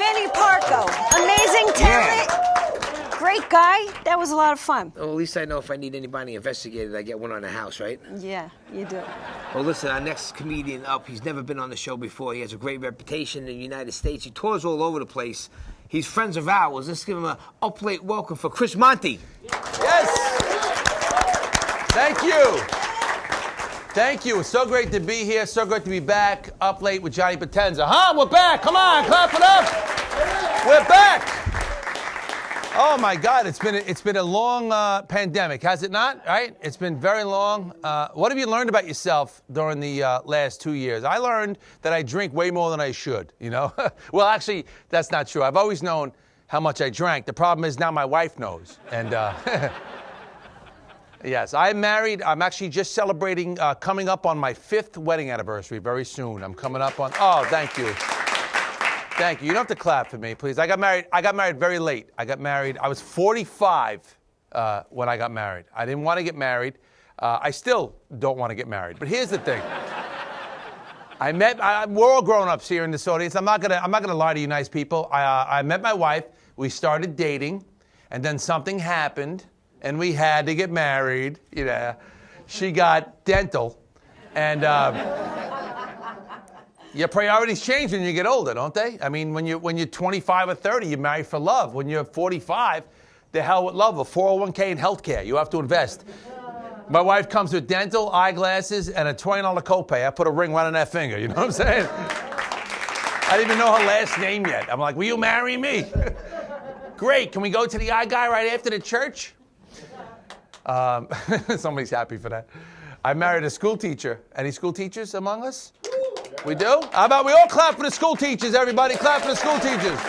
Vinnie Parco. Amazing talent. Great guy. That was a lot of fun. Well, at least I know if I need anybody investigated, I get one on the house, right? Yeah, you do. Well, listen, our next comedian up, he's never been on the show before. He has a great reputation in the United States. He tours all over the place. He's friends of ours. Let's give him a up-late welcome for Chris Montie. Yes! Thank you. Thank you. It's so great to be here. So great to be back up late with Johnny Potenza. Huh? We're back. Come on, clap it up. We're back. Oh my God, it's been a long pandemic, has it not? Right? It's been very long. What have you learned about yourself during the last 2 years? I learned that I drink way more than I should. You know? Well, actually, that's not true. I've always known how much I drank. The problem is now my wife knows. And yes, I'm married. I'm actually just celebrating, coming up on my 5th wedding anniversary very soon. I'm coming up on. Oh, thank you. Thank you. You don't have to clap for me, please. I got married very late. I was 45 when I got married. I didn't want to get married. I still don't want to get married. But here's the thing. We're all grown-ups here in this audience. I'm not gonna lie to you nice people. I met my wife. We started dating, and then something happened, and we had to get married. You know, she got dental, and your priorities change when you get older, don't they? I mean, when you're 25 or 30, you marry for love. When you're 45, the hell with love. A 401k and healthcare, you have to invest. My wife comes with dental, eyeglasses, and a $20 copay. I put a ring right on that finger, you know what I'm saying? I didn't even know her last name yet. I'm like, will you marry me? Great, can we go to the eye guy right after the church? Somebody's happy for that. I married a school teacher. Any school teachers among us? We do? How about we all clap for the school teachers, everybody? Clap for the school teachers.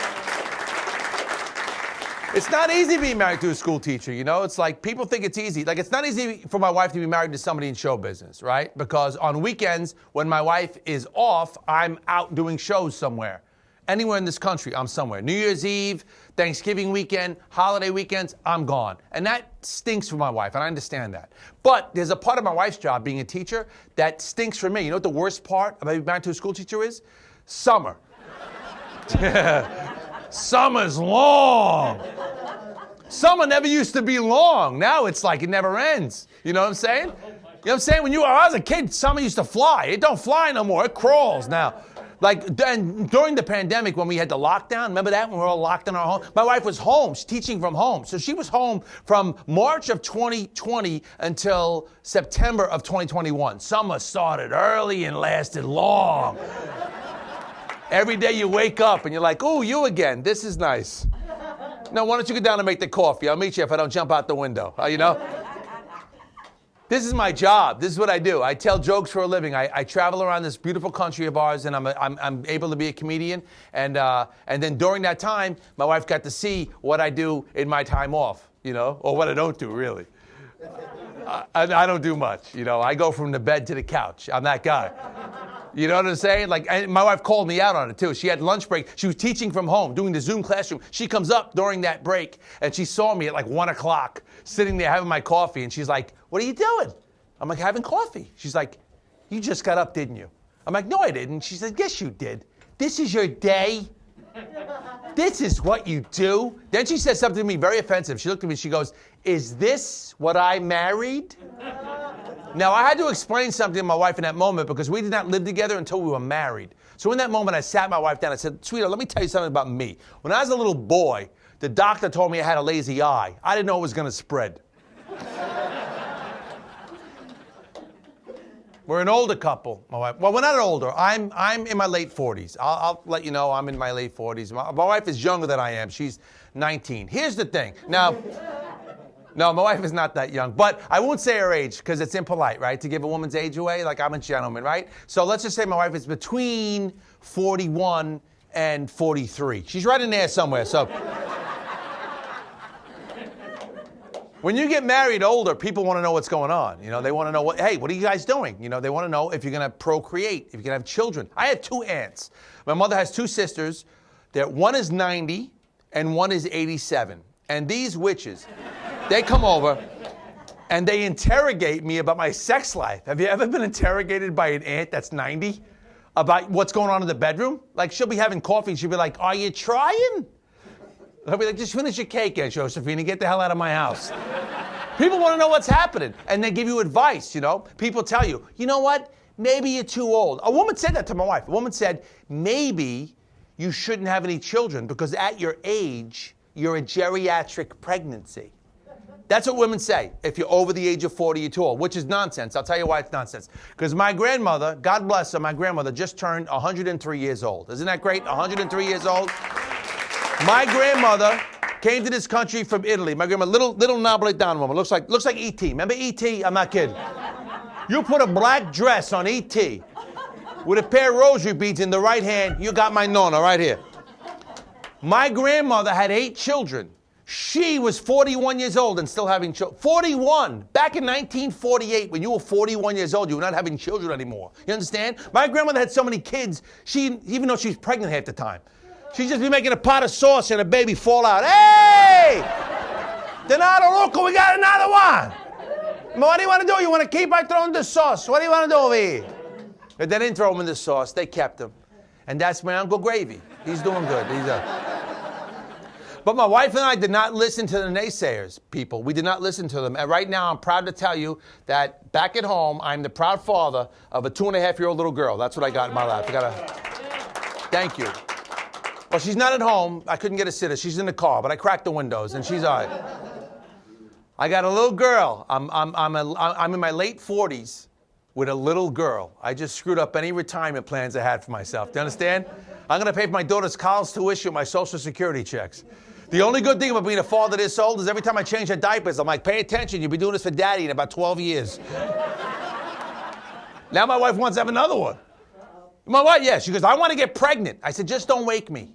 It's not easy being married to a school teacher, you know? It's like people think it's easy. Like, it's not easy for my wife to be married to somebody in show business, right? Because on weekends, when my wife is off, I'm out doing shows somewhere. Anywhere in this country, I'm somewhere. New Year's Eve, Thanksgiving weekend, holiday weekends, I'm gone. And that stinks for my wife, and I understand that. But there's a part of my wife's job, being a teacher, that stinks for me. You know what the worst part of being married to a school teacher is? Summer. Summer's long. Summer never used to be long. Now it's like it never ends. You know what I'm saying? You know what I'm saying? When I was a kid, summer used to fly. It don't fly no more. It crawls now. Like, during the pandemic, when we had the lockdown, remember that, when we were all locked in our home? My wife was home, teaching from home. So she was home from March of 2020 until September of 2021. Summer started early and lasted long. Every day you wake up and you're like, ooh, you again. This is nice. Now, why don't you go down and make the coffee? I'll meet you if I don't jump out the window. You know? This is my job. This is what I do. I tell jokes for a living. I travel around this beautiful country of ours, and I'm able to be a comedian. And then during that time, my wife got to see what I do in my time off, you know, or what I don't do, really. I don't do much, you know. I go from the bed to the couch. I'm that guy. You know what I'm saying? Like, my wife called me out on it, too. She had lunch break. She was teaching from home, doing the Zoom classroom. She comes up during that break, and she saw me at like 1 o'clock, sitting there having my coffee, and she's like, what are you doing? I'm like, having coffee. She's like, you just got up, didn't you? I'm like, no, I didn't. She said, yes, you did. This is your day? This is what you do? Then she said something to me very offensive. She looked at me, she goes, is this what I married? Now, I had to explain something to my wife in that moment because we did not live together until we were married. So in that moment, I sat my wife down. I said, sweetheart, let me tell you something about me. When I was a little boy, the doctor told me I had a lazy eye. I didn't know it was going to spread. We're an older couple, my wife. Well, we're not older. I'm in my late 40s. I'll let you know I'm in my late 40s. My wife is younger than I am. She's 19. Here's the thing. Now, no, my wife is not that young. But I won't say her age because it's impolite, right? To give a woman's age away. Like, I'm a gentleman, right? So let's just say my wife is between 41 and 43. She's right in there somewhere. So when you get married older, people want to know what's going on. You know, they want to know, hey, what are you guys doing? You know, they want to know if you're going to procreate, if you're going to have children. I had 2 aunts. My mother has 2 sisters. One is 90 and one is 87. And these witches, they come over and they interrogate me about my sex life. Have you ever been interrogated by an aunt that's 90? about what's going on in the bedroom. Like, she'll be having coffee, and she'll be like, are you trying? I'll be like, just finish your cake, Aunt Josephine, and get the hell out of my house. People want to know what's happening, and they give you advice, you know? People tell you, you know what? Maybe you're too old. A woman said that to my wife. A woman said, maybe you shouldn't have any children because at your age, you're a geriatric pregnancy. That's what women say. If you're over the age of 40, you're too old, which is nonsense. I'll tell you why it's nonsense. Because my grandmother, God bless her, my grandmother just turned 103 years old. Isn't that great? 103 years old. My grandmother came to this country from Italy. My grandma, little Napolitan woman, looks like E.T. Remember E.T.? I'm not kidding. You put a black dress on E.T. with a pair of rosary beads in the right hand, you got my nonna right here. My grandmother had 8 children. She was 41 years old and still having children. 41! Back in 1948, when you were 41 years old, you were not having children anymore. You understand? My grandmother had so many kids, even though she was pregnant half the time, she'd just be making a pot of sauce and a baby fall out. Hey! Donato, loco, we got another one! What do you want to do? You want to keep? I throw in the sauce. What do you want to do over here? But they didn't throw him in the sauce. They kept him. And that's my Uncle Gravy. He's doing good. But my wife and I did not listen to the naysayers, people. We did not listen to them. And right now, I'm proud to tell you that back at home, I'm the proud father of a 2.5-year-old little girl. That's what I got in my lap. Thank you. Well, she's not at home. I couldn't get a sitter. She's in the car, but I cracked the windows, and she's all right. I got a little girl. I'm in my late 40s with a little girl. I just screwed up any retirement plans I had for myself. Do you understand? I'm going to pay for my daughter's college tuition with my Social Security checks. The only good thing about being a father this old is every time I change her diapers, I'm like, pay attention. You'll be doing this for daddy in about 12 years. Now my wife wants to have another one. My wife, yeah. She goes, I want to get pregnant. I said, just don't wake me.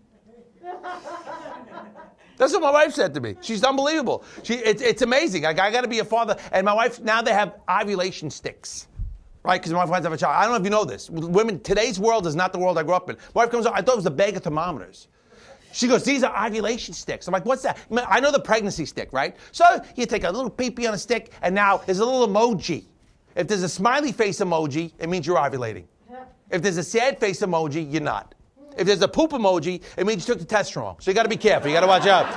That's what my wife said to me. She's unbelievable. It's amazing. I got to be a father. And my wife, now they have ovulation sticks. Right? Because my wife wants to have a child. I don't know if you know this. Women, today's world is not the world I grew up in. My wife comes up, I thought it was a bag of thermometers. She goes, these are ovulation sticks. I'm like, what's that? I know the pregnancy stick, right? So you take a little pee-pee on a stick, and now there's a little emoji. If there's a smiley face emoji, it means you're ovulating. If there's a sad face emoji, you're not. If there's a poop emoji, it means you took the test wrong. So you got to be careful. You got to watch out.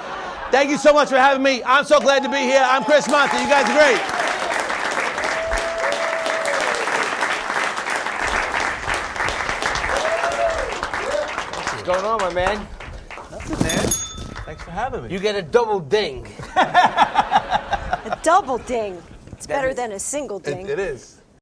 Thank you so much for having me. I'm so glad to be here. I'm Chris Montie. You guys are great. What's going on, my man? Nothing, man. Thanks for having me. You get a double ding. A double ding. It's better than a single ding. It is.